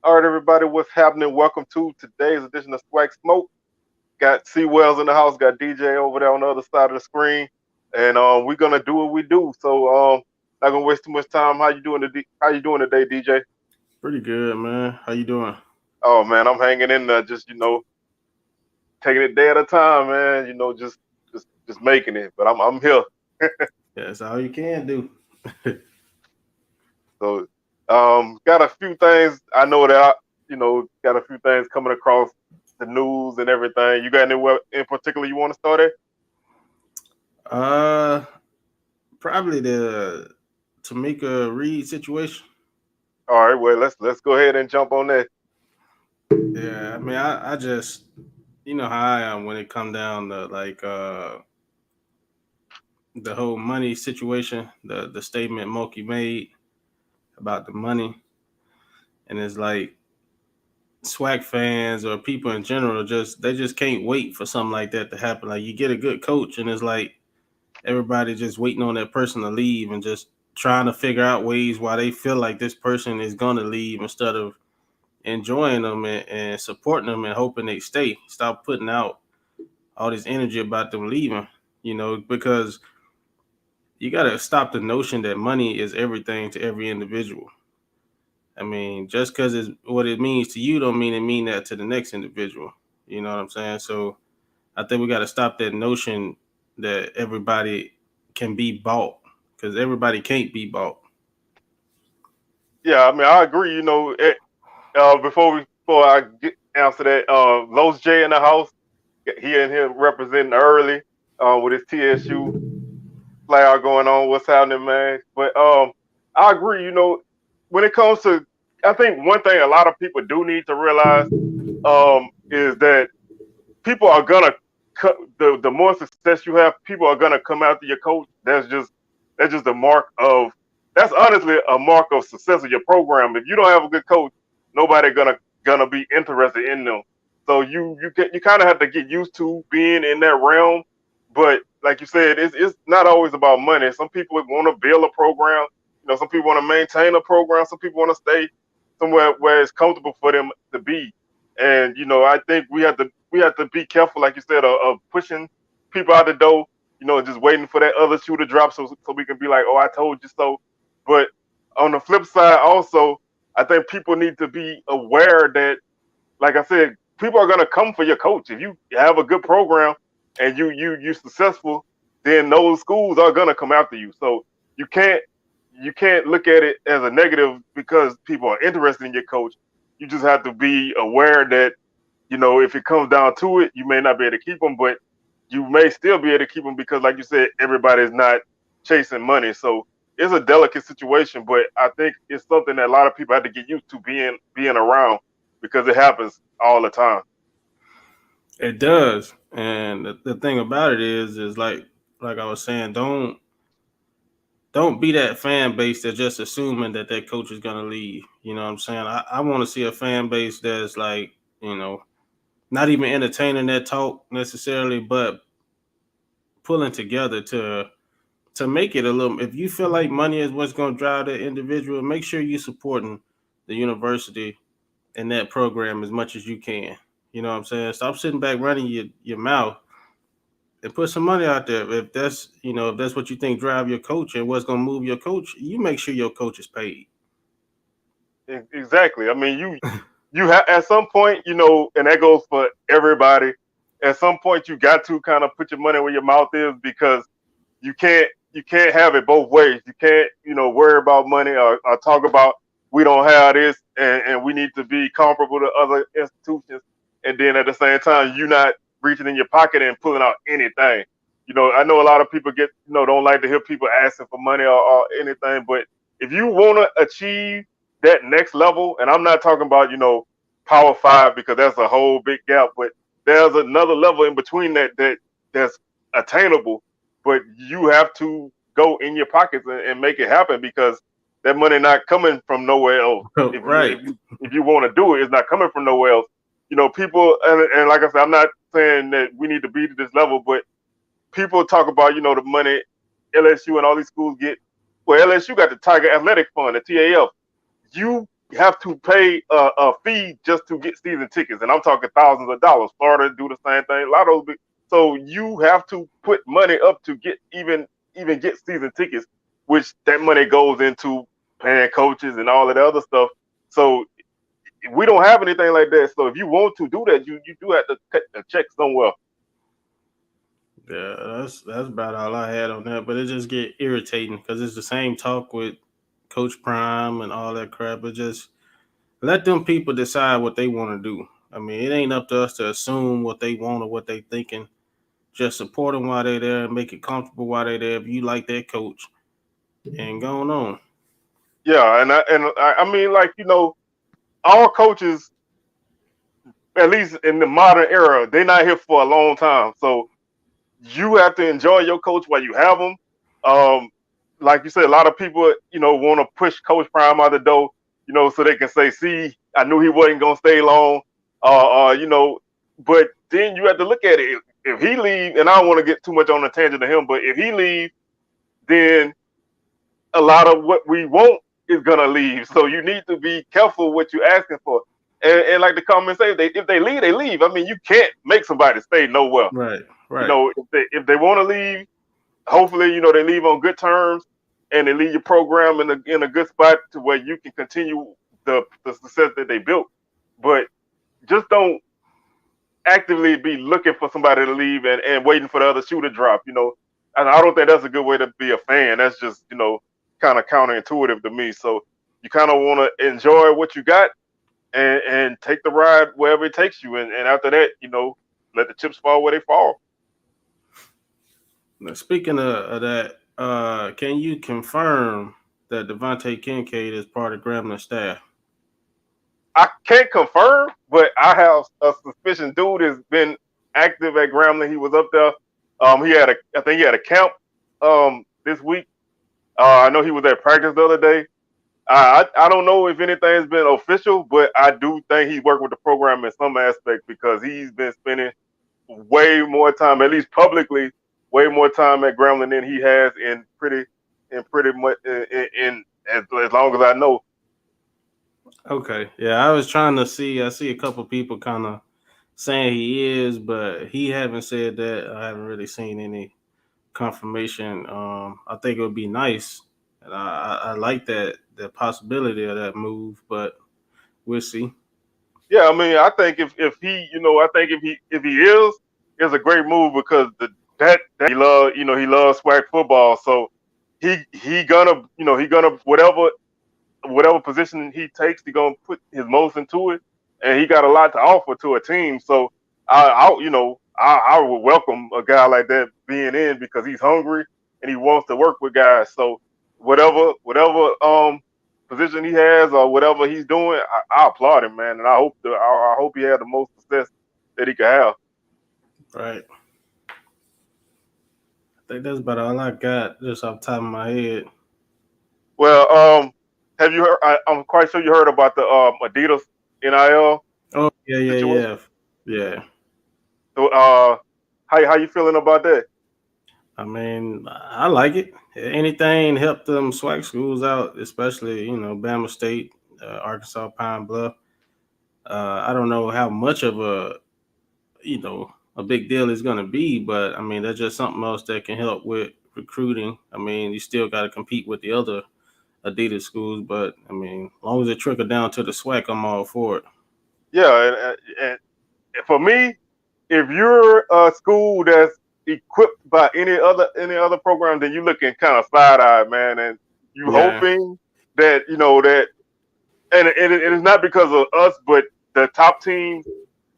All right, everybody, what's happening? Welcome to today's edition of SWAC Smoke. Got C Wells in the house, got DJ over there on the other side of the screen, and we're gonna do what we do. So not gonna waste too much time. How you doing today, DJ? Pretty good, man. How you doing? Oh man, I'm hanging in there, just taking it day at a time, man. Just making it. But I'm here. Yeah, that's all you can do. So got a few things. I know that got a few things coming across the news and everything. You got anywhere in particular you want to start at? uh, Probably the Tamika Reed situation. All right, well let's go ahead and jump on that. Yeah, I mean, I just, you know how I am when it come down to the whole money situation, the statement Moki made about the money, and it's like SWAC fans or people in general just can't wait for something like that to happen. Like you get a good coach, and it's like everybody just waiting on that person to leave and just trying to figure out ways why they feel like this person is going to leave instead of enjoying them and supporting them and hoping they stay. Stop putting out all this energy about them leaving, because you got to stop the notion that money is everything to every individual. I mean, just because it's what it means to you don't mean that to the next individual. You know what I'm saying? So I think we got to stop that notion that everybody can be bought because everybody can't be bought. Yeah, I mean I agree. Before I answer that, Los J in the house. He in here representing early with his TSU flag going on. What's happening, man? But I agree. When it comes to, I think one thing a lot of people do need to realize is that people are gonna the more success you have, people are gonna come after your coach. That's just a mark of that's honestly a mark of success of your program. If you don't have a good coach, nobody gonna be interested in them. So you kind of have to get used to being in that realm. But like you said, it's not always about money. Some people want to build a program. Some people want to maintain a program. Some people want to stay somewhere where it's comfortable for them to be. And I think we have to be careful, like you said, of pushing people out the door. Just waiting for that other shoe to drop, so we can be like, oh, I told you so. But on the flip side, also, I think people need to be aware that, like I said, people are gonna come for your coach. If you have a good program and you successful, then those schools are gonna come after you. So you can't you can't look at it as a negative because people are interested in your coach. You just have to be aware that if it comes down to it, you may not be able to keep them, but you may still be able to keep them because, like you said, everybody's not chasing money. So it's a delicate situation, but I think it's something that a lot of people have to get used to being around because it happens all the time. It does, and the thing about it is like I was saying, don't be that fan base that's just assuming that that coach is gonna leave. You know what I'm saying? I want to see a fan base that's like not even entertaining that talk necessarily, but pulling together to make it a little. If you feel like money is what's going to drive that individual, make sure you're supporting the university and that program as much as you can. You know what I'm saying? Stop sitting back running your mouth and put some money out there. If that's what you think drive your coach and what's going to move your coach, you make sure your coach is paid. Exactly. I mean, you have at some point, and that goes for everybody. At some point, you got to kind of put your money where your mouth is because you can't have it both ways. You can't worry about money or talk about we don't have this and we need to be comparable to other institutions, and then at the same time you're not reaching in your pocket and pulling out anything. I know a lot of people don't like to hear people asking for money or anything, but if you want to achieve that next level, and I'm not talking about Power Five because that's a whole big gap, but there's another level in between that's attainable, but you have to go in your pockets and make it happen because that money not coming from nowhere else. If you Right. if you if you want to do it, it's not coming from nowhere else. People, and like I said, I'm not saying that we need to be to this level, but people talk about the money LSU and all these schools get. Well, LSU got the Tiger Athletic Fund, the TAF. You have to pay a fee just to get season tickets, and I'm talking thousands of dollars. Florida do the same thing. A lot of those, so you have to put money up to get even get season tickets, which that money goes into paying coaches and all of the other stuff. So we don't have anything like that. So if you want to do that, you do have to cut a check somewhere. Yeah, that's about all I had on that. But it just get irritating because it's the same talk with Coach Prime and all that crap. It just let them people decide what they want to do. I mean, it ain't up to us to assume what they want or what they thinking. Just support them while they're there and make it comfortable while they're there. If you like that coach, and going on. Yeah, and I mean, like, all coaches, at least in the modern era, they're not here for a long time. So you have to enjoy your coach while you have them. Um, like you said, a lot of people, want to push Coach Prime out the door, so they can say, "See, I knew he wasn't gonna stay long." But then you have to look at it. If he leave, and I don't want to get too much on the tangent of him, but if he leave, then a lot of what we want is gonna leave. So you need to be careful what you're asking for. And like the comments say, if they leave, they leave. I mean, you can't make somebody stay nowhere. Right, right. If they want to leave, hopefully, they leave on good terms and they leave your program in a good spot to where you can continue the success that they built. But just don't actively be looking for somebody to leave and waiting for the other shoe to drop. And I don't think that's a good way to be a fan. That's just, kind of counterintuitive to me. So you kind of want to enjoy what you got and take the ride wherever it takes you. And after that, let the chips fall where they fall. Now, speaking of that, can you confirm that Devontae Kincaid is part of Grambling staff? I can't confirm, but I have a suspicion. Dude has been active at Grambling. He was up there. I think he had a camp this week. I know he was at practice the other day. I don't know if anything's been official, but I do think he's worked with the program in some aspect because he's been spending way more time, at least publicly, way more time at Grambling than he has in pretty much in as long as I know. Okay, yeah, I was trying to see. I see a couple people kind of saying he is, but he haven't said that. I haven't really seen any confirmation. I think it would be nice, and I like that possibility of that move, but we'll see. Yeah, I mean, I think if he, I think if he is, it's a great move because that he loves SWAC football, so he gonna, he gonna whatever position he takes, he gonna put his most into it, and he got a lot to offer to a team. So I would welcome a guy like that being in because he's hungry and he wants to work with guys. So whatever position he has or whatever he's doing, I applaud him, man, and I hope he had the most success that he could have. Right. I think that's about all I got just off the top of my head. Well, have you heard? I'm quite sure you heard about the Adidas NIL Oh yeah, yeah, situation. yeah, yeah. So, how you feeling about that? I mean, I like it. Anything help them SWAC schools out, especially Bama State, Arkansas Pine Bluff. I don't know how much of a big deal is going to be, but I mean that's just something else that can help with recruiting. I mean, you still got to compete with the other Adidas schools, but I mean, as long as it trickle down to the SWAC, I'm all for it. Yeah, and for me, if you're a school that's equipped by any other program, then you looking kind of side eyed, man, and you Yeah, hoping that that, and it's not because of us, but the top teams.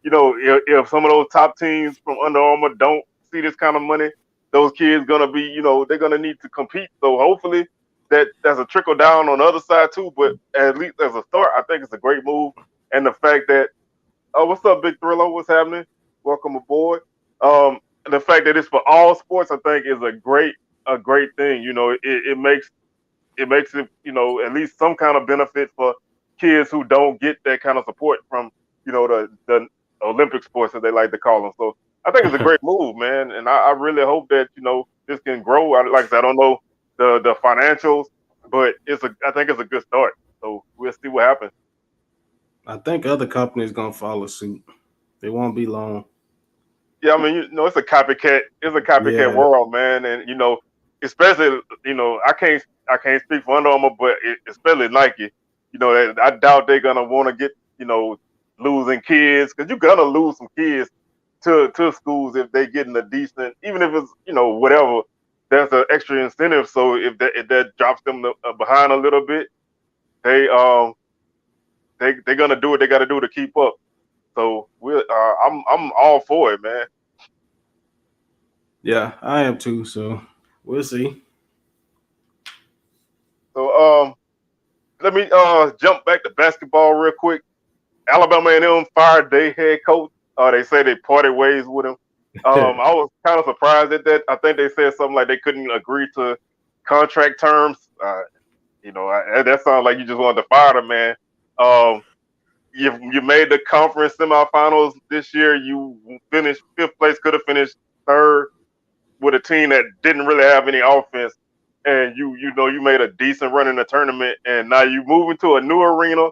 If some of those top teams from Under Armour don't see this kind of money, those kids gonna be, they're gonna need to compete. So hopefully that's a trickle down on the other side too. But at least as a start, I think it's a great move. And the fact that, oh, what's up, Big Thriller? What's happening? Welcome aboard. The fact that it's for all sports, I think, is a great thing. It makes it, at least some kind of benefit for kids who don't get that kind of support from, the Olympic sports as they like to call them. So I think it's a great move, man, and I really hope that this can grow. Like I said, I don't know the financials, but I think it's a good start. So we'll see what happens. I think other companies gonna follow suit. It won't be long. Yeah, I mean, it's a copycat. It's a copycat Yeah. world, man, and especially, I can't speak for Under Armour, but especially Nike. I doubt they're gonna want to get, losing kids, because you're gonna lose some kids to schools if they getting a decent, even if it's, whatever. There's an extra incentive. So if that drops them behind a little bit, they're gonna do what they got to do to keep up. So I'm all for it, man. Yeah, I am too. So we'll see. So let me jump back to basketball real quick. Alabama A&M fired their head coach. They say they parted ways with him. I was kind of surprised at that. I think they said something like they couldn't agree to contract terms. That sounds like you just wanted to fire the man. Um, you made the conference semifinals this year. You finished fifth place. Could have finished third with a team that didn't really have any offense. And you made a decent run in the tournament, and now you moving to a new arena.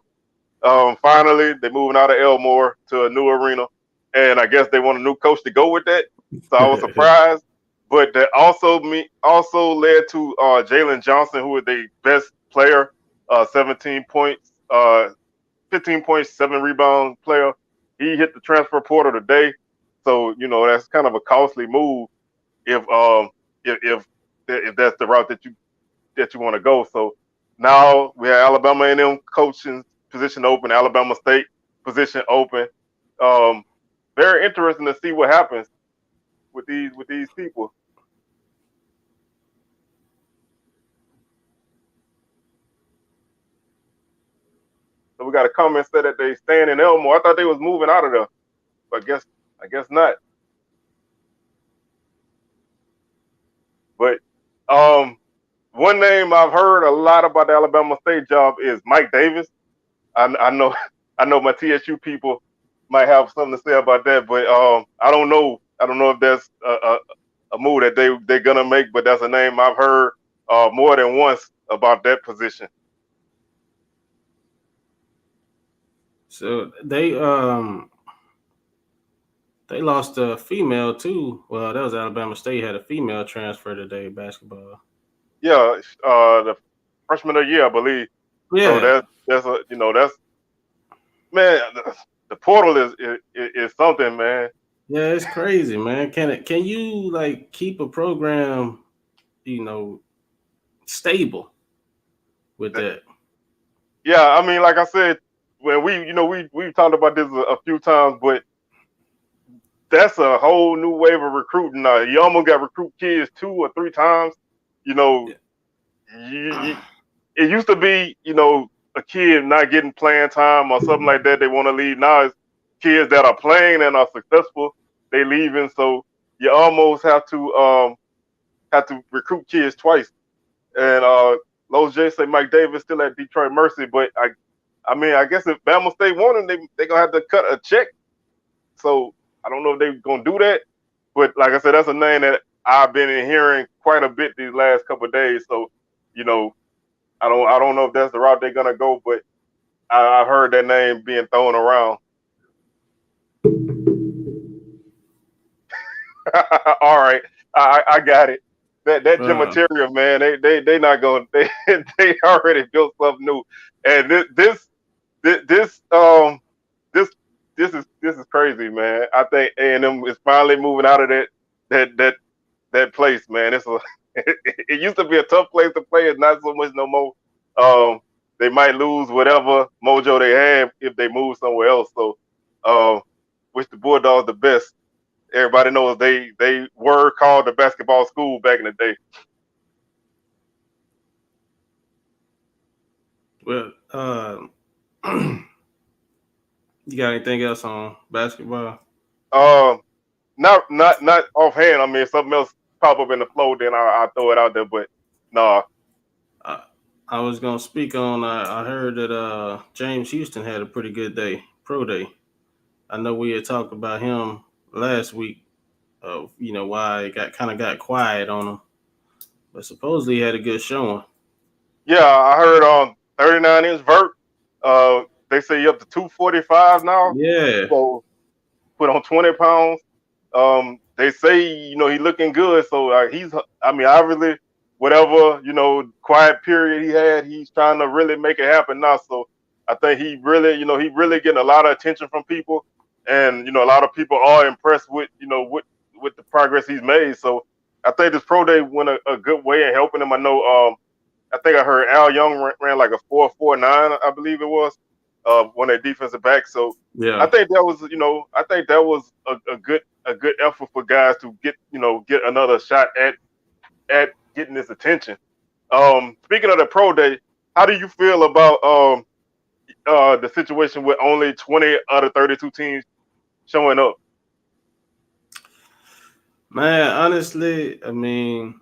Finally, they're moving out of Elmore to a new arena, and I guess they want a new coach to go with that. So I was surprised, but that also led to Jalen Johnson, who is the best player, 17 points, 15 points, 7 rebound player. He hit the transfer portal today, so that's kind of a costly move if if that's the route that you want to go. So now we have Alabama A&M coaching position open, Alabama State position open. Um, Very interesting to see what happens with these people. So we got a comment said that they staying in Elmore. I thought they was moving out of there, but I guess not. But um, one name I've heard a lot about the Alabama State job is Mike Davis. I know I know my TSU people might have something to say about that, but I don't know. I don't know if that's a move that they're gonna make, but that's a name I've heard more than once about that position. So they lost a female too. Well, that was Alabama State had a female transfer today basketball. Yeah, the freshman of the year, I believe. So Yeah, that's man. The portal is something, man. yeah, it's crazy, man. Can you like keep a program, you know, stable with that? Yeah, I mean, like I said, when we've talked about this a few times, but that's a whole new wave of recruiting now. You almost got recruit kids 2 or 3 times. You know, you, it used to be, a kid not getting playing time or something like that. They want to leave. Now it's kids that are playing and are successful. They leaving, so you almost have to recruit kids twice. And Los J say Mike Davis still at Detroit Mercy, but I mean, I guess if Bama State want him, they gonna have to cut a check. So I don't know if they're gonna do that. But like I said, that's a name that I've been hearing quite a bit these last couple of days. So, you know, I don't know if that's the route they're gonna go, but I've heard that name being thrown around. All right, I got it. That gym Uh, material, man. They not going. They already built something new, and this this is crazy, man. I think A&M is finally moving out of that that that place, man. It used to be a tough place to play. It's not so much no more. They might lose whatever mojo they have if they move somewhere else. So, um, wish the Bulldogs the best. Everybody knows they were called the basketball school back in the day. well, you got anything else on basketball? Um, not offhand. I mean, if something else pop up in the flow, then I'll throw it out there. But no, I, I was gonna speak on. I heard that James Houston had a pretty good day, pro day. I know we had talked about him last week. Of why it got quiet on him, but supposedly he had a good showing. yeah, I heard. 39-inch vert. They say up to 245 now. Yeah. So put on 20 pounds. They say, he looking good. So I mean, obviously, whatever, quiet period he had, he's trying to really make it happen now. So I think he really getting a lot of attention from people. And, a lot of people are impressed with, with the progress he's made. So I think this pro day went a good way in helping him. I know, I think I heard Al Young ran like a 4.49, I believe it was, one of their defensive backs. So I Yeah. think that was, a good effort for guys to get another shot at getting this attention. Speaking of the pro day, how do you feel about the situation with only 20 out of 32 teams showing up? Man, honestly, I mean,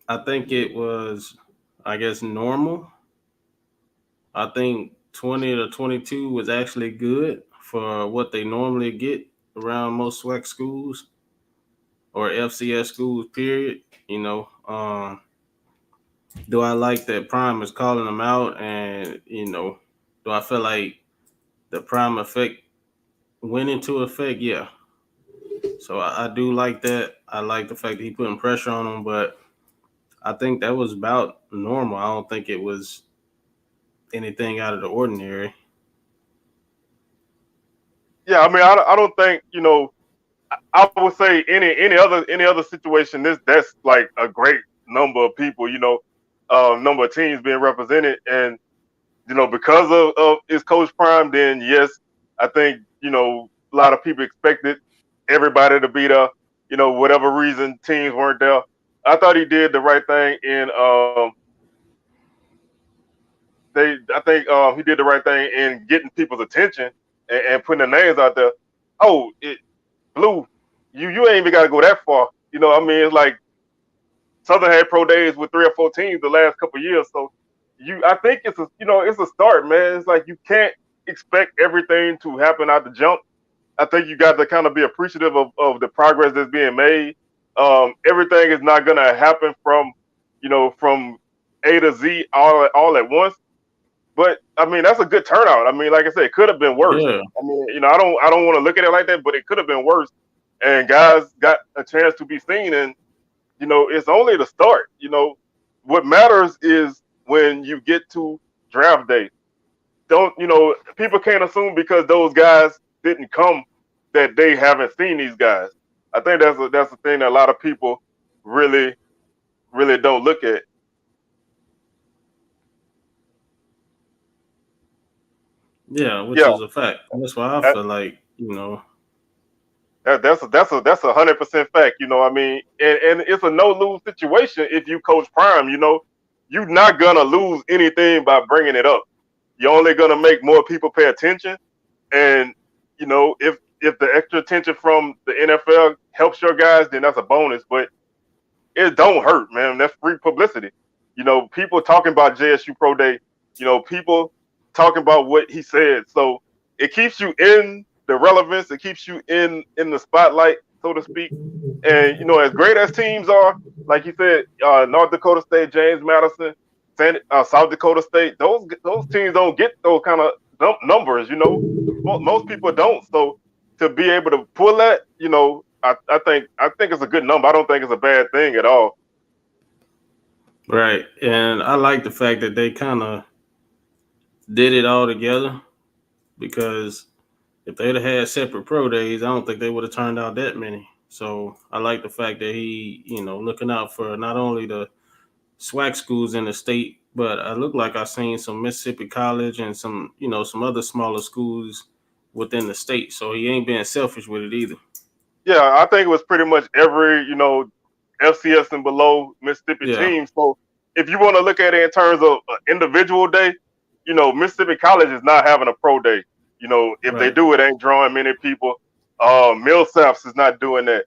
I think it was, I guess, normal. I think 20 to 22 was actually good for what they normally get around most SWAC schools or FCS schools, period. Do I like that Prime is calling them out? And, do I feel like the Prime effect went into effect? Yeah. So I do like that. I like the fact that he putting pressure on them, but I think that was about normal. I don't think it was anything out of the ordinary. Yeah, I mean, I don't think I would say any other situation. That's like a great number of people, number of teams being represented, and because of his coach Prime, then yes, I think a lot of people expected everybody to be there. Whatever reason teams weren't there, I thought he did the right thing in I think he did the right thing in getting people's attention and putting the names out there. Oh, Blue, you ain't even got to go that far. I mean, it's like Southern had pro days with 3 or 4 teams the last couple of years. So I think it's a start, man. It's like you can't expect everything to happen out the jump. I think you got to kind of be appreciative of the progress that's being made. Everything is not gonna happen from A to Z all at once. But I mean, that's a good turnout. I mean, like I said, it could have been worse. Yeah. I mean, I don't want to look at it like that, but it could have been worse. And guys got a chance to be seen, and it's only the start. What matters is when you get to draft day. Don't people can't assume because those guys didn't come that they haven't seen these guys. I think that's the thing that a lot of people really really don't look at. Yeah, which Yeah, is a fact. That's why I that, feel like, that's 100% fact. I mean, and it's a no lose situation if you coach Prime. You're not gonna lose anything by bringing it up. You're only gonna make more people pay attention. And if the extra attention from the NFL helps your guys, then that's a bonus. But it don't hurt, man. That's free publicity. People talking about JSU Pro Day. People talking about what he said. So it keeps you in the relevance. It keeps you in the spotlight, so to speak. And as great as teams are, like you said, North Dakota State, James Madison, South Dakota State, those teams don't get those kind of numbers. Most people don't. So to be able to pull that, I think it's a good number. I don't think it's a bad thing at all. right. And I like the fact that they kind of did it all together because if they'd have had separate pro days, I don't think they would have turned out that many. So I like the fact that he, looking out for not only the SWAC schools in the state, but I look like I seen some Mississippi College and some other smaller schools within the state. So he ain't being selfish with it either. Yeah, I think it was pretty much every FCS and below Mississippi Yeah, team. So if you want to look at it in terms of individual day, Mississippi College is not having a pro day. If they right. do, it ain't drawing many people. Millsaps is not doing that.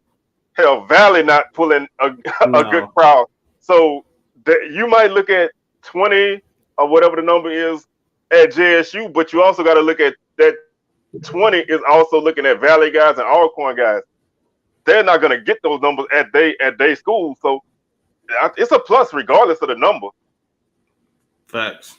Hell, Valley not pulling a good No, crowd. So you might look at 20 or whatever the number is at JSU, but you also got to look at that 20 is also looking at Valley guys and Alcorn guys. They're not going to get those numbers at day school. So it's a plus regardless of the number. Facts.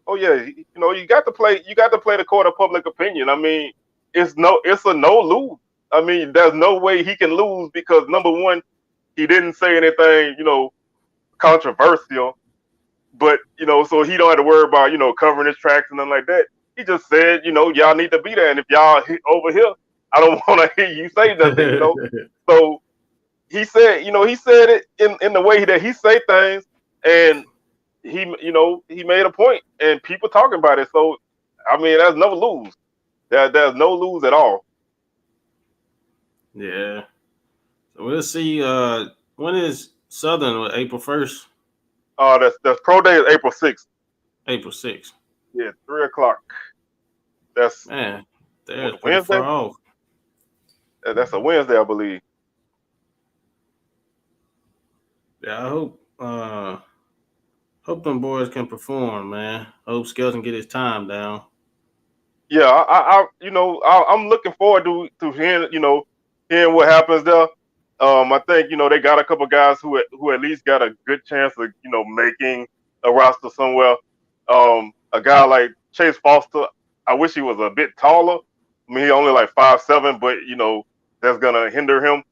Oh yeah, you got to play. You got to play the court of public opinion. I mean, it's a no lose. I mean, there's no way he can lose because number one, he didn't say anything, controversial. But so he don't have to worry about covering his tracks and nothing like that. He just said, y'all need to be there, and if y'all over here, I don't want to hear you say nothing. So he said it in the way that he say things, and he made a point, and people talking about it. So I mean, there's no lose. There's no lose at all. Yeah. So we'll see. When is Southern? April 1st? That's pro day is April 6th. April 6th. Yeah, 3 o'clock. That's Man, what, they're pretty Wednesday. far off. That's a Wednesday, I believe. Yeah, I hope them boys can perform, man. I hope Skelton get his time down. Yeah, I'm looking forward to hearing what happens there. I think they got a couple guys who at least got a good chance of making a roster somewhere. A guy like Chase Foster, I wish he was a bit taller. I mean, he only like 5'7", but that's gonna hinder him.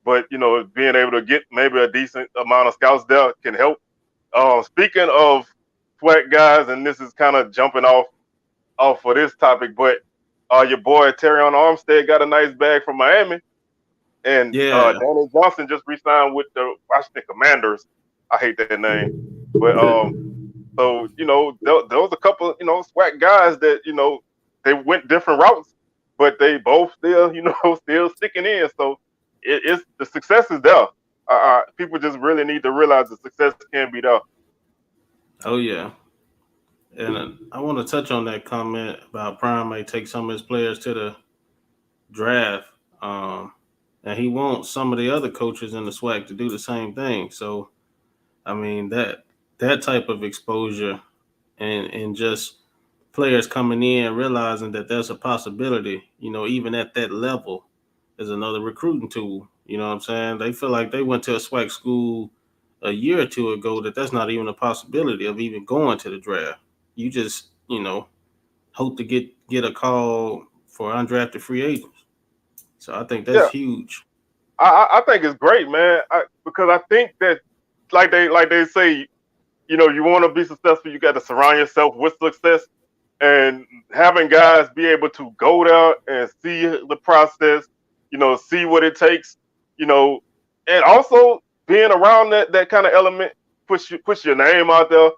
But being able to get maybe a decent amount of scouts there can help. Speaking of SWAC guys, and this is kind of jumping off for this topic, but your boy Terrion Armstead got a nice bag from Miami, and Yeah. Danny Johnson just re-signed with the Washington Commanders. I hate that name, but so there was a couple SWAC guys that they went different routes, but they both still still sticking in. So it's the success is there. People just really need to realize the success can be there. Oh yeah. And I want to touch on that comment about Prime may take some of his players to the draft. And he wants some of the other coaches in the SWAC to do the same thing. So, I mean that type of exposure and just players coming in realizing that there's a possibility, even at that level, is another recruiting tool. You know what I'm saying? They feel like they went to a SWAC school a year or two ago that's not even a possibility of even going to the draft. You just, hope to get a call for undrafted free agents. So I think that's Yeah, huge. I think it's great, man. Because I think that like they say, you want to be successful, you got to surround yourself with success, and having guys be able to go there and see the process, see what it takes, you know, and also being around that kind of element, push your name out there,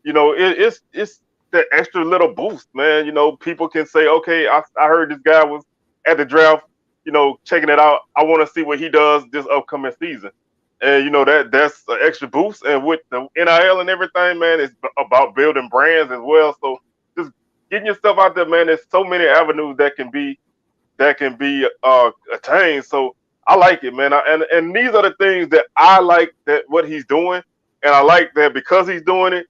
it's that extra little boost, man. People can say, okay, I heard this guy was at the draft, checking it out. I want to see what he does this upcoming season. And that's an extra boost. And with the NIL and everything, man, it's about building brands as well. So just getting yourself out there, man. There's so many avenues that can be attained. So I like it, man. And these are the things that I like that what he's doing, and I like that because he's doing it.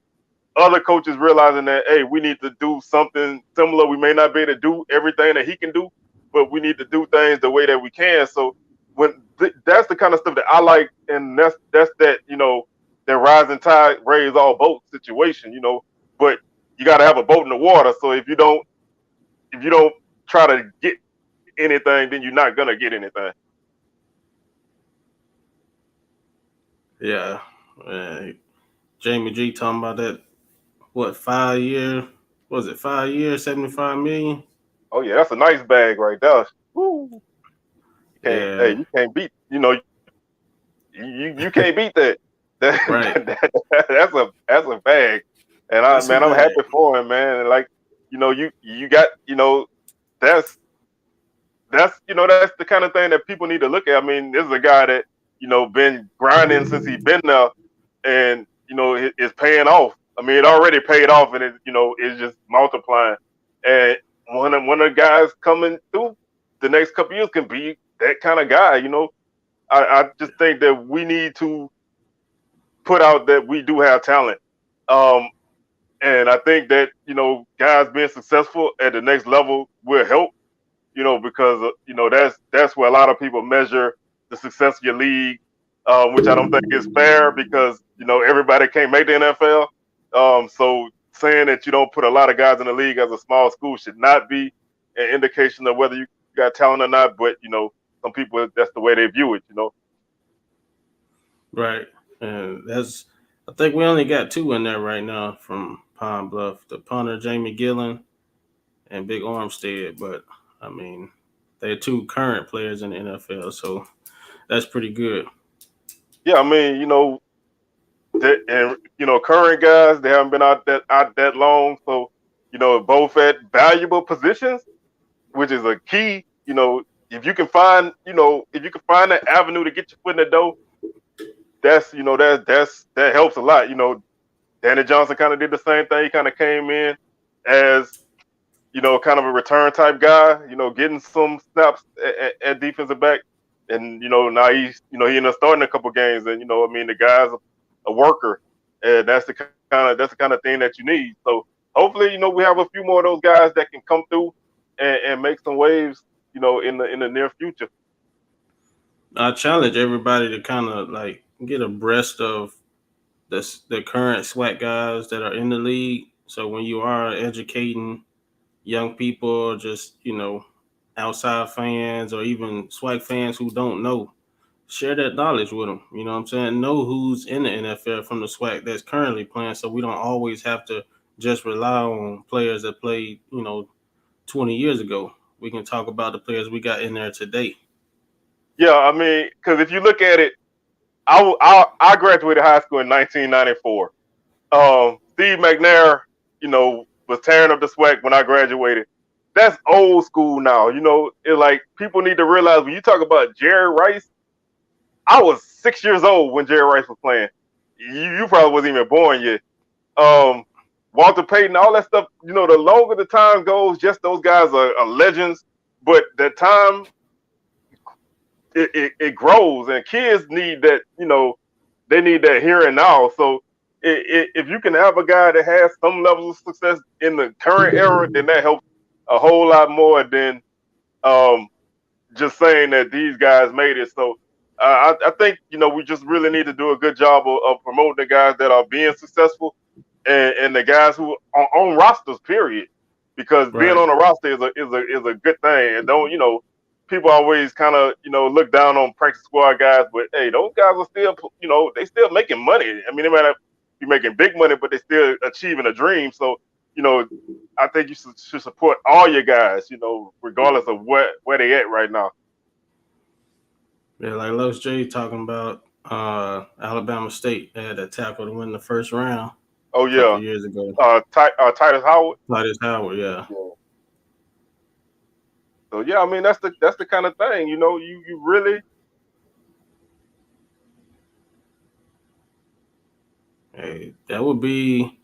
Other coaches realizing that, hey, we need to do something similar. We may not be able to do everything that he can do, but we need to do things the way that we can. So that's the kind of stuff that I like, and that's that that rising tide raise all boats situation. But you got to have a boat in the water. So if you don't try to get anything, then you're not gonna get anything. Yeah. Uh, Jamie G talking about that. What 5 year? Was it 5 years? 75 million? Oh yeah, that's a nice bag right there. Woo. Yeah. You can't beat. You can't beat that. That, Right. that's a bag, and That's a I'm bag. happy for him, man. And like you got that's that's the kind of thing that people need to look at. I mean, this is a guy that been grinding since he been there, and it's paying off. I mean, it already paid off, and it's just multiplying. And one of the guys coming through the next couple years can be that kind of guy. I just think that we need to put out that we do have talent. Um, and I think that guys being successful at the next level will help. Because that's where a lot of people measure the success of your league, which I don't think is fair because everybody can't make the NFL. So saying that you don't put a lot of guys in the league as a small school should not be an indication of whether you got talent or not. But some people, that's the way they view it. Right. And I think we only got two in there right now from Pine Bluff, the punter Jamie Gillen and Big Armstead. But I mean, they're two current players in the NFL, so that's pretty good. Yeah, I mean, and current guys, they haven't been out that long, so both at valuable positions, which is a key. If you can find that avenue to get your foot in the door, that helps a lot. Danny Johnson kind of did the same thing. He kind of came in as kind of a return type guy, getting some snaps at defensive back. And, now he ended up starting a couple games. And, the guy's a worker. And that's the kind of thing that you need. So hopefully, we have a few more of those guys that can come through and make some waves, in the near future. I challenge everybody to kind of like get abreast of the current SWAC guys that are in the league. So when you are educating young people, or just outside fans, or even SWAC fans who don't know, share that knowledge with them. You know what I'm saying? Know who's in the NFL from the SWAC that's currently playing, so we don't always have to just rely on players that played 20 years ago. We can talk about the players we got in there today. Yeah, I mean, because if you look at it, I graduated high school in 1994. Steve McNair, was tearing up the SWAC when I graduated. That's old school now. It's like people need to realize when you talk about Jerry Rice, I was 6 years old when Jerry Rice was playing. You probably wasn't even born yet. Walter Payton, all that stuff. The longer the time goes, just those guys are legends. But the time it grows, and kids need that. They need that here and now. So if you can have a guy that has some level of success in the current era, then that helps a whole lot more than just saying that these guys made it. So I think we just really need to do a good job of promoting the guys that are being successful and the guys who are on rosters. Period, because being on a roster is a good thing. And don't people always kind of look down on practice squad guys, but hey, those guys are still they still making money. I mean, they might not be making big money, but they still achieving a dream. So I think you should support all your guys, regardless of where they at right now. Yeah, like Los J talking about Alabama State. They had that tackle to win the first round Oh a couple yeah, of years ago. Titus Howard. Titus Howard, yeah. So yeah, I mean that's the kind of thing, you really. Hey, that would be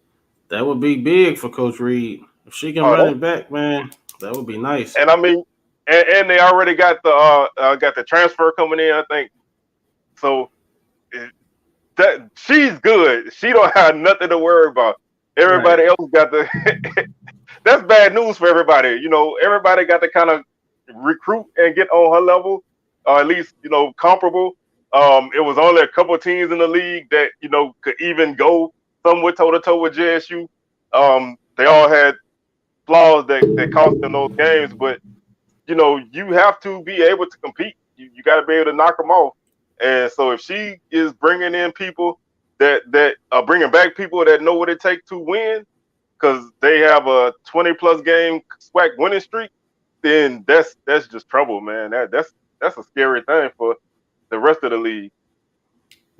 big for Coach Reed. If she can run it back, man, that would be nice. And I mean, and they already got the transfer coming in, I think. So that she's good. She don't have nothing to worry about. Everybody else got the. That's bad news for everybody. Everybody got to kind of recruit and get on her level, or at least comparable. It was only a couple of teams in the league that could even go somewhat toe to toe with JSU. They all had flaws that cost them those games, but you have to be able to compete. You got to be able to knock them off. And so if she is bringing in people that are bringing back people that know what it takes to win, because they have a 20+ game SWAC winning streak, then that's just trouble, man. That's a scary thing for the rest of the league.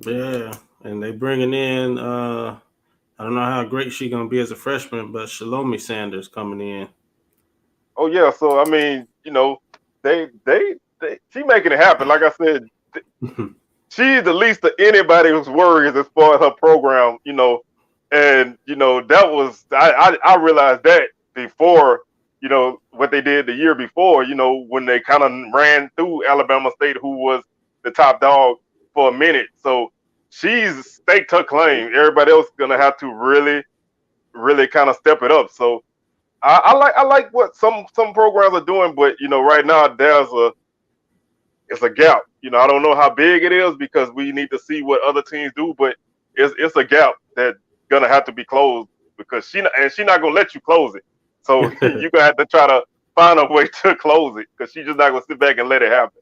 Yeah, and they bringing in I don't know how great she's gonna be as a freshman, but Shalomi Sanders coming in. Oh yeah, so I mean, they she making it happen. Like I said, she's the least of anybody who's worried as far as her program, and that was I realized that before what they did the year before, when they kind of ran through Alabama State, who was the top dog for a minute. So she's staked her claim. Everybody else is gonna have to really, really kind of step it up. So I like what some programs are doing, but right now it's a gap. I don't know how big it is because we need to see what other teams do, but it's a gap that gonna have to be closed because she's not gonna let you close it. So you're gonna have to try to find a way to close it because she's just not gonna sit back and let it happen.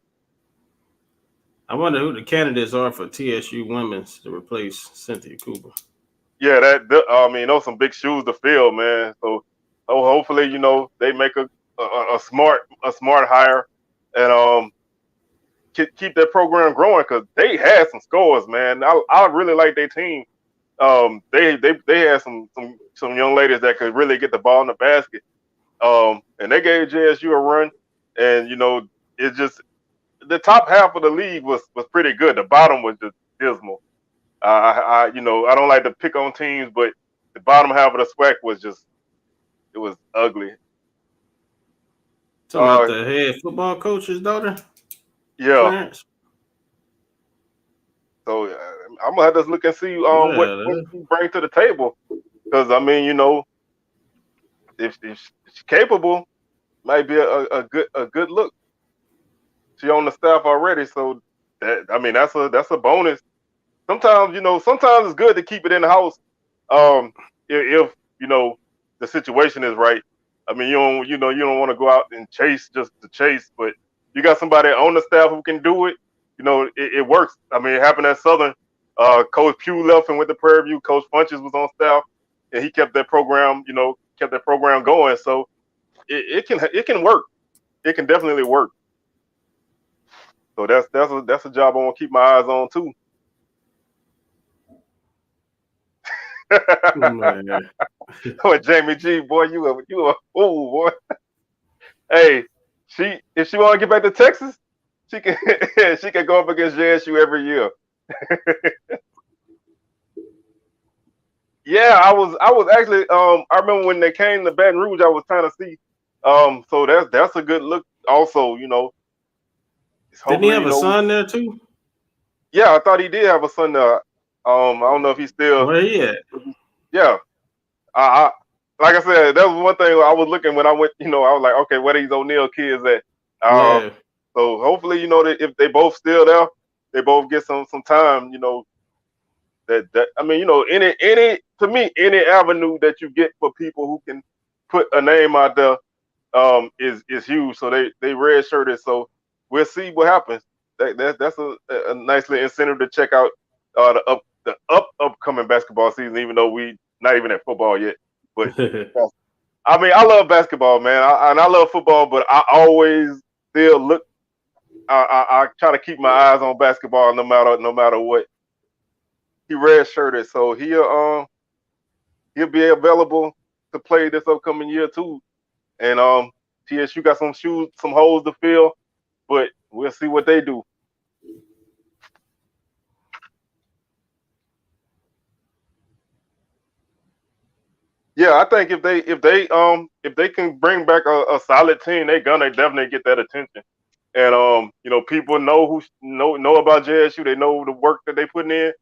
I wonder who the candidates are for TSU women's to replace Cynthia Cooper. Yeah, I mean, those some big shoes to fill, man. So hopefully, they make a smart hire and keep that program growing because they had some scores, man. I really like their team. They had some young ladies that could really get the ball in the basket. And they gave JSU a run, and it's just the top half of the league was pretty good. The bottom was just dismal. I don't like to pick on teams, but the bottom half of the SWAC it was ugly. Talking about the head football coach's daughter? Yeah. Clarence? So I'm gonna have to look and see what she brings to the table, because I mean, if she's capable, might be a good look. She on the staff already, so that's a bonus. Sometimes it's good to keep it in the house. If the situation is right. I mean, you don't want to go out and chase just to chase, but you got somebody on the staff who can do it. It works. I mean, it happened at Southern. Coach Pugh left and went to Prairie View. Coach Funches was on staff, and he kept that program going. So it can work. It can definitely work. So that's a job I want to keep my eyes on too. Oh, Jamie G, boy, you a fool, boy. Hey, if she want to get back to Texas, she can go up against JSU every year. Yeah, I was actually I remember when they came to Baton Rouge, I was trying to see. So that's a good look also, Didn't he have a son there too? Yeah, I thought he did have a son there. I don't know if he's still. Where he at? Yeah. I like I said, that was one thing I was looking when I went, I was like, okay, where these O'Neal kids at? Yeah. So hopefully, if they both still there, they both get some time, that I mean, any avenue that you get for people who can put a name out there is huge. So they redshirted. So we'll see what happens. That's a nice little incentive to check out the upcoming basketball season, even though we not even at football yet. But I mean, I love basketball, man, and I love football, but I always still look. I try to keep my eyes on basketball no matter what. He redshirted, so he'll be available to play this upcoming year too. And TSU got some holes to fill, but we'll see what they do. Yeah, I think if they can bring back a solid team, they're gonna definitely get that attention. And people know about JSU, they know the work that they putting in.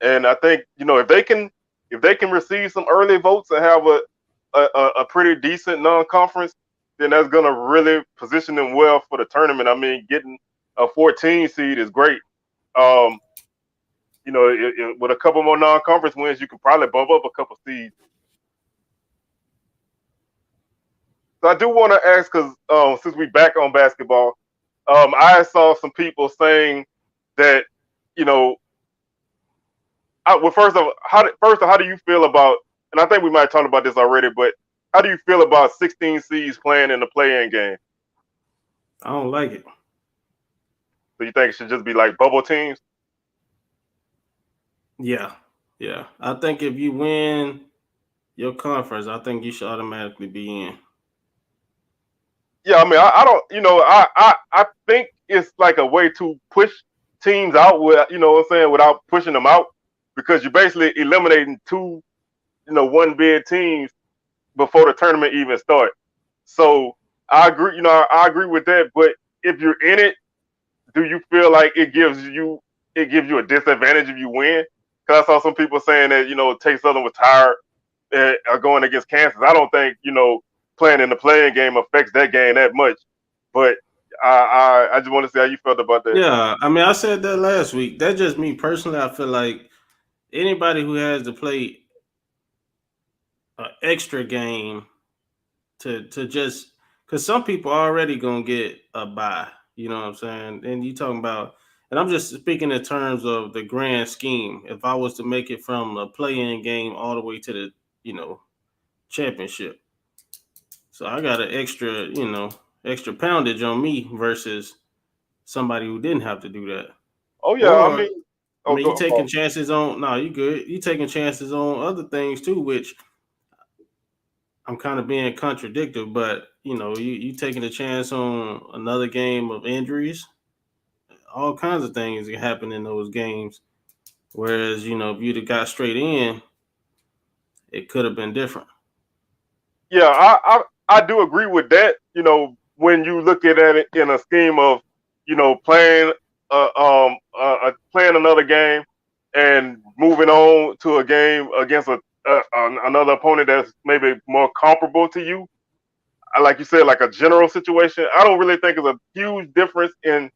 And I think, if they can receive some early votes and have a pretty decent non-conference, then that's gonna really position them well for the tournament. I mean, getting a 14 seed is great. With a couple more non-conference wins, you could probably bump up a couple seeds. So I do want to ask, because since we back on basketball, I saw some people saying that, first of all, how do you feel about? And I think we might have talked about this already, but how do you feel about 16 seeds playing in the play-in game? I don't like it. So you think it should just be like bubble teams? Yeah. I think if you win your conference, I think you should automatically be in. Yeah, I mean, I don't, I think it's like a way to push teams out without pushing them out, because you're basically eliminating two, one bid teams before the tournament even starts. So I agree, I agree with that. But if you're in it, do you feel like it gives you a disadvantage if you win? Because I saw some people saying that, Tate Southern was tired going against Kansas. I don't think, playing in the playing game affects that game that much. But I just want to see how you felt about that. Yeah, I mean, I said that last week. That's just me personally. I feel like anybody who has to play extra game to just because some people are already gonna get a bye. You know what I'm saying? And you talking about, and I'm just speaking in terms of the grand scheme. If I was to make it from a play-in game all the way to the championship, so I got an extra poundage on me versus somebody who didn't have to do that. Oh yeah, Or I mean, you go. taking chances on? No, you good. You taking chances on other things too, which I'm kind of being contradictory. But you taking a chance on another game of injuries. All kinds of things can happen in those games. Whereas if you'd have got straight in, it could have been different. Yeah, I do agree with that. When you look at it in a scheme of, playing playing another game and moving on to a game against another opponent that's maybe more comparable to you, like you said, like a general situation. I don't really think it's a huge difference in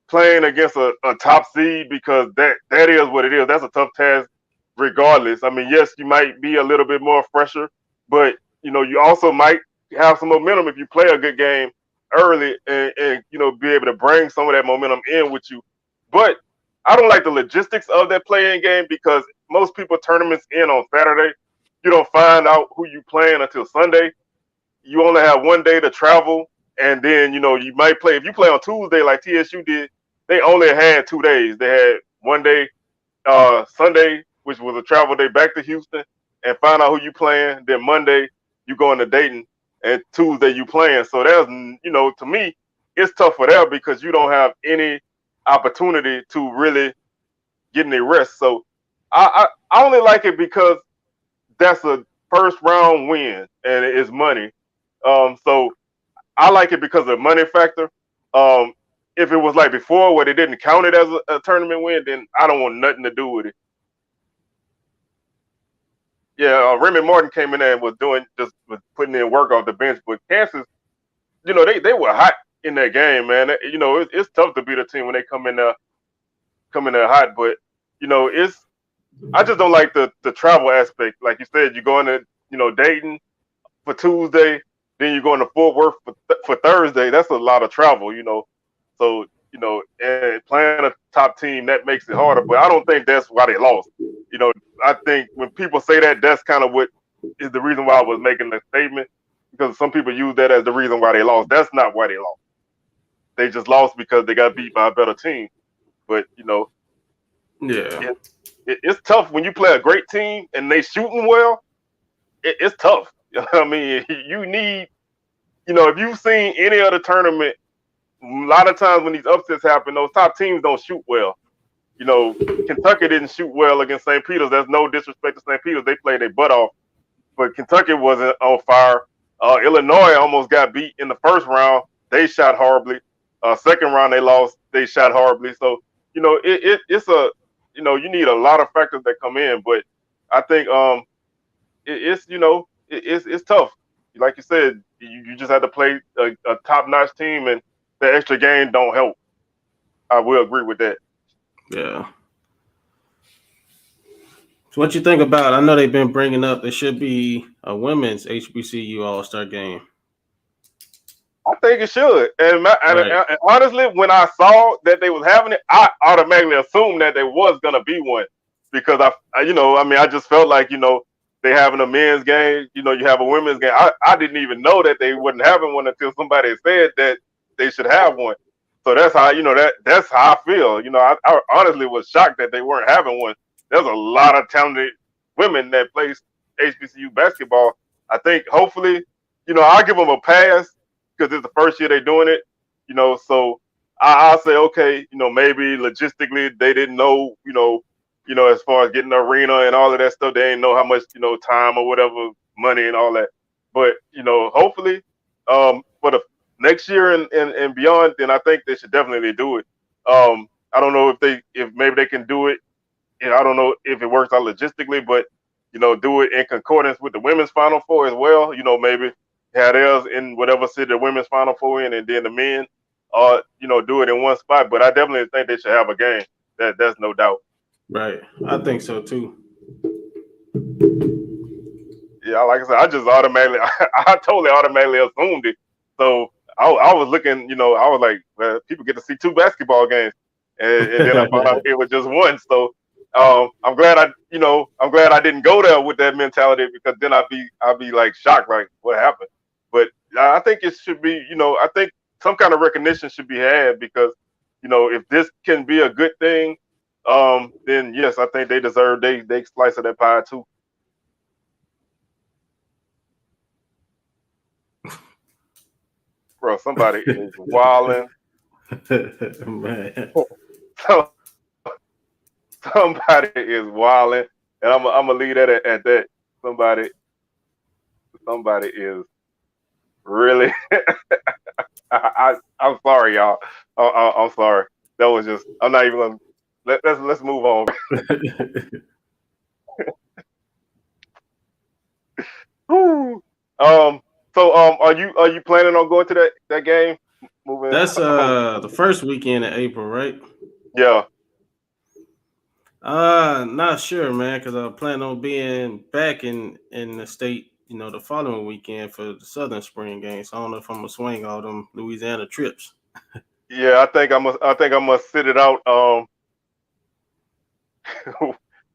playing against a top seed because that is what it is. That's a tough task regardless. I mean, yes, you might be a little bit more fresher, but you also might have some momentum if you play a good game early and be able to bring some of that momentum in with you. But I don't like the logistics of that play-in game because most people tournaments in on Saturday. You don't find out who you playing until Sunday. You only have one day to travel, and then you might play. If you play on Tuesday like TSU did, they only had 2 days. They had one day, Sunday, which was a travel day back to Houston, and find out who you playing. Then Monday you going to Dayton, and Tuesday you playing. So there's to me, it's tough for them because you don't have any opportunity to really get any rest. So I only like it because that's a first round win and it's money. So I like it because of the money factor. Um, if it was like before where they didn't count it as a tournament win, then I don't want nothing to do with it. Yeah, Remy Martin came in there and was putting in work off the bench, but Kansas, they were hot in that game, man. It's tough to beat a team when they come in there hot, but it's I just don't like the travel aspect. Like you said, you're going to Dayton for Tuesday, then you're going to Fort Worth for Thursday. That's a lot of travel. So and playing a top team that makes it harder. But I don't think that's why they lost. You know, I think when people say that, that's kind of what is the reason why I was making the statement because some people use that as the reason why they lost. That's not why they lost. They just lost because they got beat by a better team. But Yeah. it's tough when you play a great team and they shooting well. It's tough. I mean, you need, if you've seen any other tournament, a lot of times when these upsets happen, those top teams don't shoot well. Kentucky didn't shoot well against St. Peter's. That's no disrespect to St. Peter's. They played their butt off, but Kentucky wasn't on fire. Illinois almost got beat in the first round. They shot horribly. Second round they lost. They shot horribly. So it's a you need a lot of factors that come in, but I think it's tough. Like you said, you just have to play a top notch team, and the extra game don't help. I will agree with that. Yeah. So what you think about? I know they've been bringing up there should be a women's HBCU All Star game. I think it should. Right. And honestly, when I saw that they was having it, I automatically assumed that there was gonna be one because I just felt like they having a men's game. You have a women's game. I didn't even know that they wasn't having one until somebody said that they should have one. So that's how that's how I feel. I honestly was shocked that they weren't having one. There's a lot of talented women that plays HBCU basketball. I think hopefully, I'll give them a pass because it's the first year they're doing it. So I'll say okay, maybe logistically they didn't know, as far as getting the arena and all of that stuff, they didn't know how much, time or whatever, money and all that. But hopefully, for the next year and beyond, then I think they should definitely do it. I don't know if maybe they can do it. I don't know if it works out logistically, but do it in concordance with the women's Final Four as well. Maybe have theirs in whatever city the women's Final Four in, and then the men, do it in one spot. But I definitely think they should have a game. That's no doubt. Right. I think so too. Yeah, like I said, I just automatically, I totally automatically assumed it. So I was looking, I was like, well, people get to see 2 basketball games, and then I found out it was just one. So I'm glad I didn't go there with that mentality because then I'd be like shocked, like what happened. But I think it should be, I think some kind of recognition should be had because, if this can be a good thing, then yes, I think they deserve they slice of that pie too. Bro, somebody is wilding. Man. Somebody is wilding, and I'm gonna leave that at that. Somebody, somebody is really. I'm sorry, y'all. I'm sorry. That was just. I'm not even gonna. Let's move on. Whew. Are you planning on going to that game? Moving That's on. the first weekend in April, right? Yeah. Not sure, man, because I plan on being back in the state, the following weekend for the Southern Spring game. So I don't know if I'm gonna swing all them Louisiana trips. Yeah, I think I must sit it out.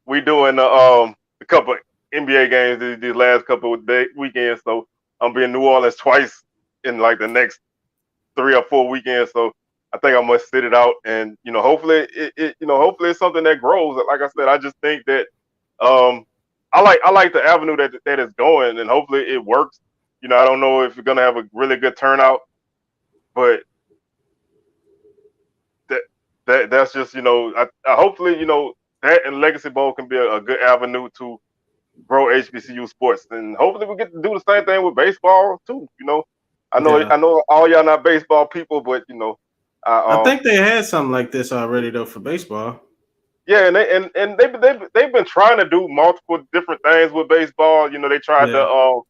We doing a couple NBA games these last couple of weekends, so I'm be in New Orleans twice in like the next 3 or 4 weekends. So I think I must sit it out, and hopefully hopefully it's something that grows. Like I said, I just think that um, I like the avenue that is going, and hopefully it works. I don't know if you're gonna have a really good turnout, but that that's just I hopefully that and Legacy Bowl can be a good avenue to grow HBCU sports, and hopefully we get to do the same thing with baseball too. I know Yeah, I know all y'all not baseball people, but I I think they had something like this already though for baseball. yeah, and they've been trying to do multiple different things with baseball. Yeah,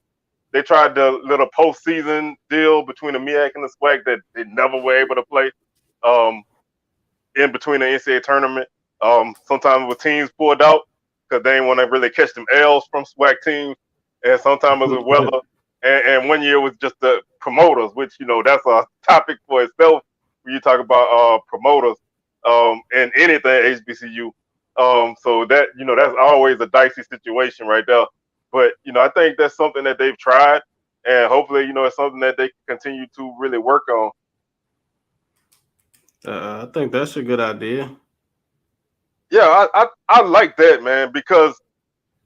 They tried the little postseason deal between the MEAC and the SWAC that they never were able to play. Um, in between the NCAA tournament. Sometimes with teams pulled out because they didn't want to really catch them L's from SWAC teams, and sometimes it was with weather. And one year was just the promoters, which that's a topic for itself when you talk about promoters and anything HBCU. So that that's always a dicey situation right there. But I think that's something that they've tried, and hopefully it's something that they can continue to really work on. I think that's a good idea. Yeah, I like that, man, because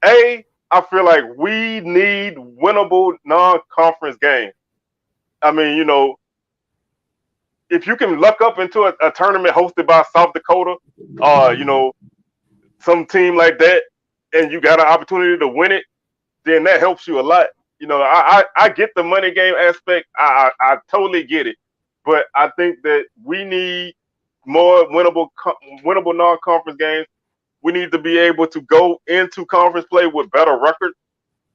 I feel like we need winnable non-conference games. I mean, if you can luck up into a tournament hosted by South Dakota, some team like that, and you got an opportunity to win it, then that helps you a lot. I get the money game aspect. I totally get it, but I think that we need more winnable non-conference games. We need to be able to go into conference play with better records,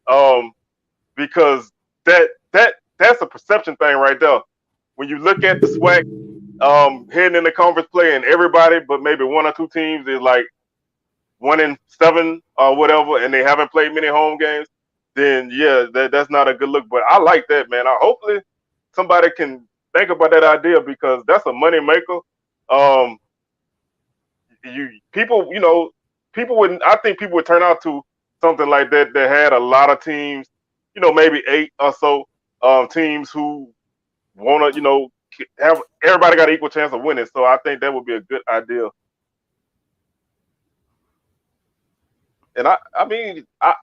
um, because that's a perception thing right there. When you look at the SWAC heading into conference play, and everybody but maybe 1 or 2 teams is like 1-7 or whatever, and they haven't played many home games, then yeah, that's not a good look. But I like that, man. Hopefully somebody can think about that idea because that's a money maker. Um, you people, people would. I think people would turn out to something like that had a lot of teams, maybe 8 or so teams who want to, have everybody got an equal chance of winning. So I think that would be a good idea. And I mean, I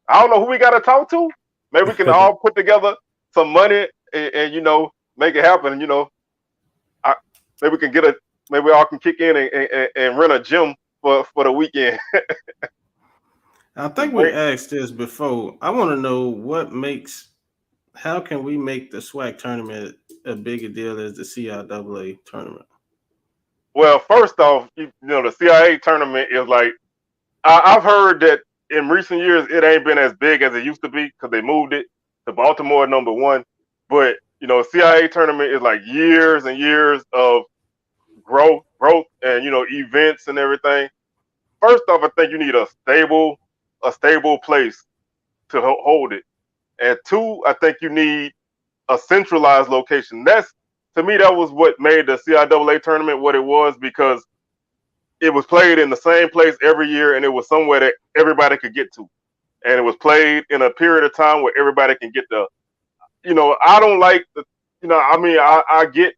don't know who we got to talk to. Maybe we can all put together some money and make it happen. I, maybe we can maybe we all can kick in and rent a gym for the weekend. I think we asked this before. I want to know how can we make the SWAC tournament a bigger deal as the CIAA tournament? Well, first off, the CIA tournament is like I've heard that in recent years it ain't been as big as it used to be because they moved it to Baltimore #1. But CIA tournament is like years and years of growth, and events and everything. First off, I think you need a stable place to hold it. And two, I think you need a centralized location. That's, to me, that was what made the CIAA tournament what it was, because it was played in the same place every year, and it was somewhere that everybody could get to, and it was played in a period of time where everybody can get the. I don't like the. I mean, I get,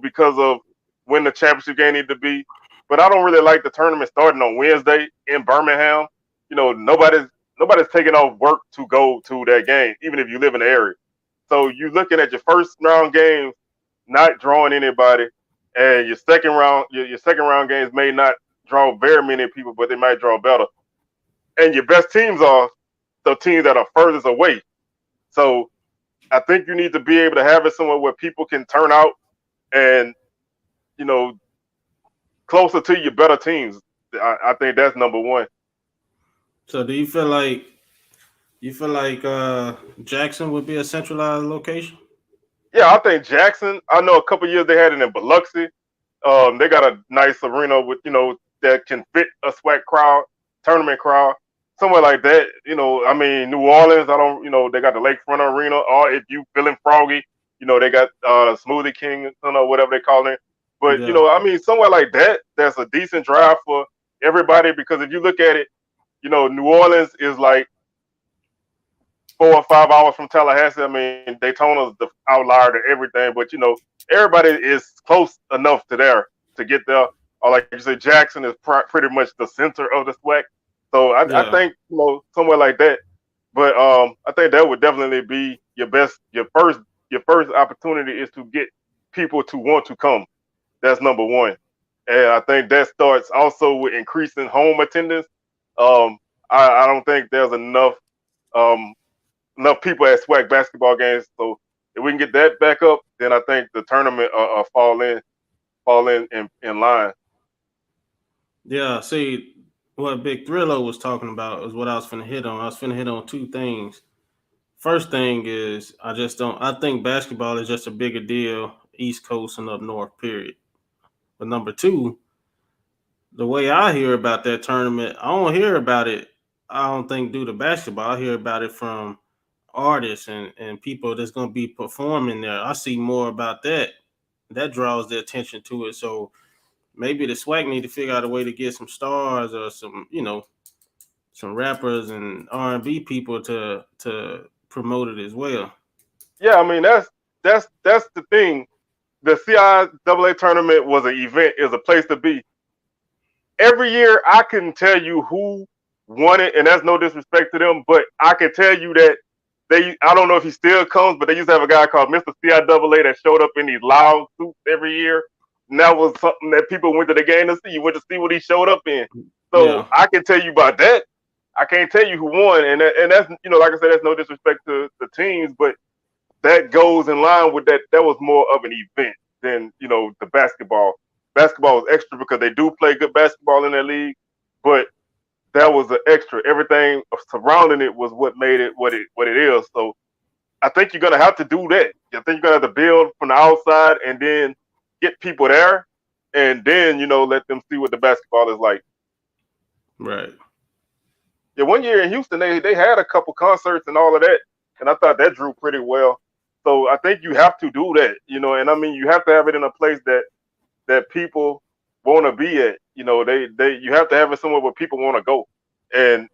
because of when the championship game needed to be, but I don't really like the tournament starting on Wednesday in Birmingham. Nobody's taking off work to go to that game, even if you live in the area. So you're looking at your first round games not drawing anybody, and your second round games may not draw very many people, but they might draw better. And your best teams are the teams that are furthest away. So I think you need to be able to have it somewhere where people can turn out and, you know, closer to your better teams. I think that's number one. So do you feel like Jackson would be a centralized location? Yeah, I think Jackson. I know a couple years they had it in Biloxi. They got a nice arena with, that can fit a SWAC crowd, tournament crowd, somewhere like that. I mean, New Orleans. I don't. They got the Lakefront Arena. Or if you feeling froggy, they got Smoothie King, whatever they call it. But Yeah. I mean, somewhere like that, that's a decent drive for everybody, because if you look at it, New Orleans is like 4 or 5 hours from Tallahassee. I mean, Daytona's the outlier to everything, but everybody is close enough to there to get there. Or like you said, Jackson is pretty much the center of the SWAC. So I Yeah. think somewhere like that. But I think that would definitely be your first opportunity is to get people to want to come. That's number one, and I think that starts also with increasing home attendance. Um, I don't think there's um, enough people at SWAC basketball games. So if we can get that back up, then I think the tournament fall in line. Yeah. See, what Big Thrillo was talking about is what I was finna hit on. I was finna hit on two things. First thing is I just don't. I think basketball is just a bigger deal East Coast and up north. Period. But number two, the way I hear about that tournament, I don't hear about it. I don't think due to basketball. I hear about it from artists and people that's going to be performing there. I see more about that. That draws the attention to it. So maybe the SWAC need to figure out a way to get some stars or some rappers and R&B people to promote it as well. Yeah, I mean that's the thing. The CIAA tournament was an event, is a place to be. Every year I can tell you who won it, and that's no disrespect to them, but I can tell you that I don't know if he still comes, but they used to have a guy called Mr. CIAA that showed up in these loud suits every year. And that was something that people went to the game to see. You went to see what he showed up in. So Yeah. I can tell you about that. I can't tell you who won, and that's, like I said, that's no disrespect to the teams, but that goes in line with that. That was more of an event than the basketball. Basketball was extra because they do play good basketball in their league, but that was an extra. Everything surrounding it was what made it what it is. So I think you're gonna have to do that. I think you're gonna have to build from the outside and then get people there, and then let them see what the basketball is like. Right. Yeah, one year in Houston, they had a couple concerts and all of that, and I thought that drew pretty well. So I think you have to do that, and I mean you have to have it in a place that people want to be at. They you have to have it somewhere where people want to go, and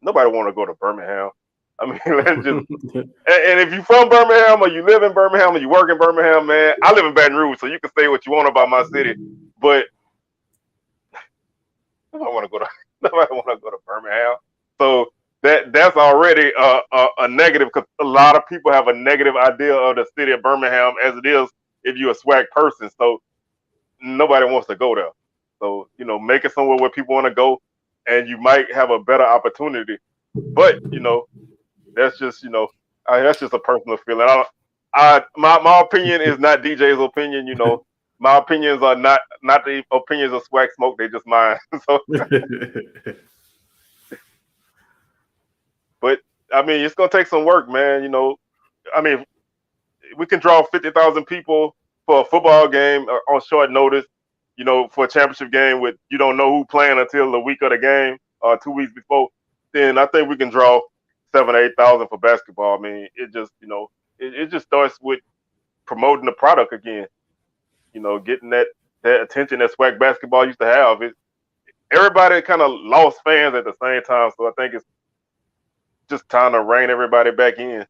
nobody want to go to Birmingham. I mean, let's just. And if you're from Birmingham or you live in Birmingham or you work in Birmingham, man, I live in Baton Rouge, so you can say what you want about my city, but nobody want to go to nobody want to go to Birmingham. So that's already a negative, because a lot of people have a negative idea of the city of Birmingham as it is if you're a SWAC person. So nobody wants to go there. So make it somewhere where people want to go, and you might have a better opportunity. But that's just that's just a personal feeling. My opinion is not DJ's opinion. My opinions are not the opinions of SWAC Smoke. They just mine. So, but I mean, it's gonna take some work, man. I mean, we can draw 50,000 people for a football game on short notice. For a championship game with you don't know who playing until the week of the game or 2 weeks before. Then I think we can draw 7 or 8,000 for basketball. I mean, it just it just starts with promoting the product again. Getting that attention that SWAC basketball used to have. Everybody kind of lost fans at the same time, so I think it's just time to rein everybody back in.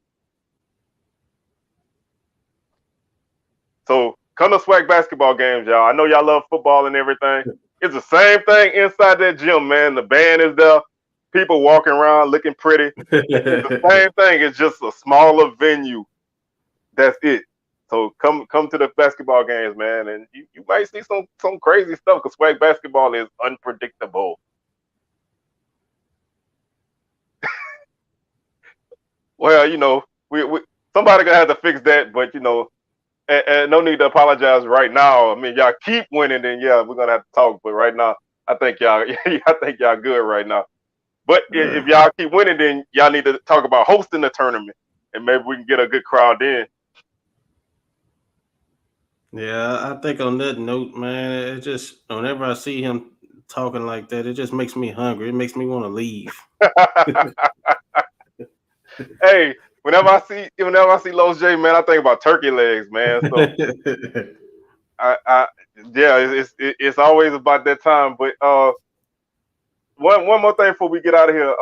So come to SWAC basketball games, y'all. I know y'all love football and everything. It's the same thing inside that gym, man. The band is there. People walking around looking pretty. It's the same thing. It's just a smaller venue. That's it. So come to the basketball games, man, and you might see some crazy stuff because SWAC basketball is unpredictable. Well, we somebody gonna have to fix that, but and no need to apologize right now. I mean, y'all keep winning, then yeah, we're gonna have to talk. But right now, I think y'all good right now. But if y'all keep winning, then y'all need to talk about hosting the tournament, and maybe we can get a good crowd in. Yeah, I think on that note, man, it just whenever I see him talking like that, it just makes me hungry. It makes me want to leave. Hey, whenever I see Los J, man, I think about turkey legs, man. So yeah, it's always about that time. But one more thing before we get out of here.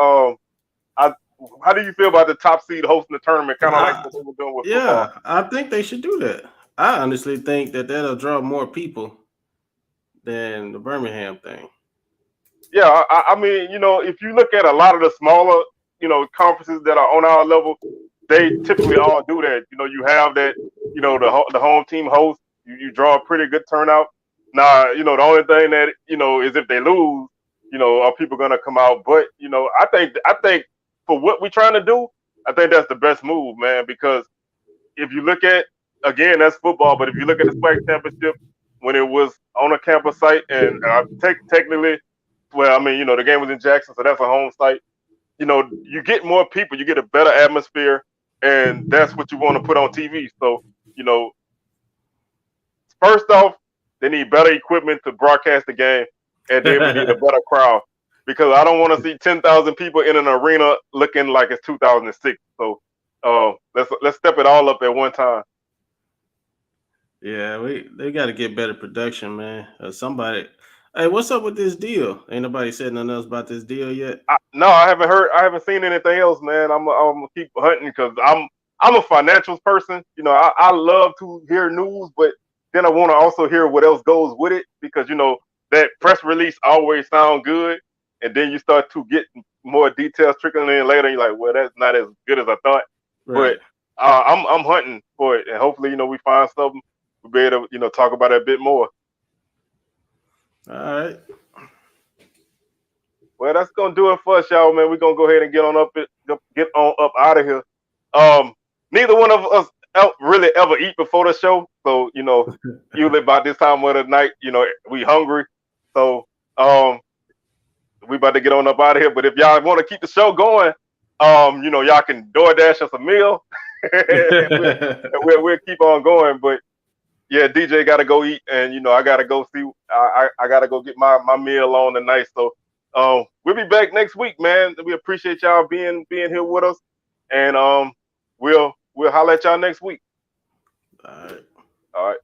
How do you feel about the top seed hosting the tournament? Kind of like what we were doing with football. I think they should do that. I honestly think that'll draw more people than the Birmingham thing. Yeah, I mean, if you look at a lot of the smaller, conferences that are on our level, they typically all do that. You have that, the home team host. You draw a pretty good turnout. Now, the only thing that is if they lose, are people gonna come out? But I think for what we're trying to do, I think that's the best move, man. Because if you look at again, that's football. But if you look at the SWAC championship when it was on a campus site, and technically, well, I mean, the game was in Jackson, so that's a home site. You get more people, you get a better atmosphere, and that's what you want to put on TV. So, first off, they need better equipment to broadcast the game, and then we need a better crowd because I don't want to see 10,000 people in an arena looking like it's 2006. So, let's step it all up at one time. Yeah, they got to get better production, man. Somebody. Hey, what's up with this deal? Ain't nobody said nothing else about this deal yet. No, I haven't seen anything else, man. I'm gonna keep hunting because I'm a financials person. I love to hear news, but then I want to also hear what else goes with it because that press release always sound good, and then you start to get more details trickling in later. And you're like, well, that's not as good as I thought. Right. But I'm hunting for it, and hopefully, we find something we'll be able to talk about it a bit more. All right. Well, that's gonna do it for us, y'all, man. We're gonna go ahead and get on up out of here. Neither one of us really ever eat before the show, so usually about this time of the night, we hungry. So we about to get on up out of here. But if y'all want to keep the show going, y'all can DoorDash us a meal, and we'll keep on going. But yeah, DJ got to go eat, and I got to go see. I got to go get my meal on tonight. So we'll be back next week, man. We appreciate y'all being here with us, and we'll holler at y'all next week. All right. All right.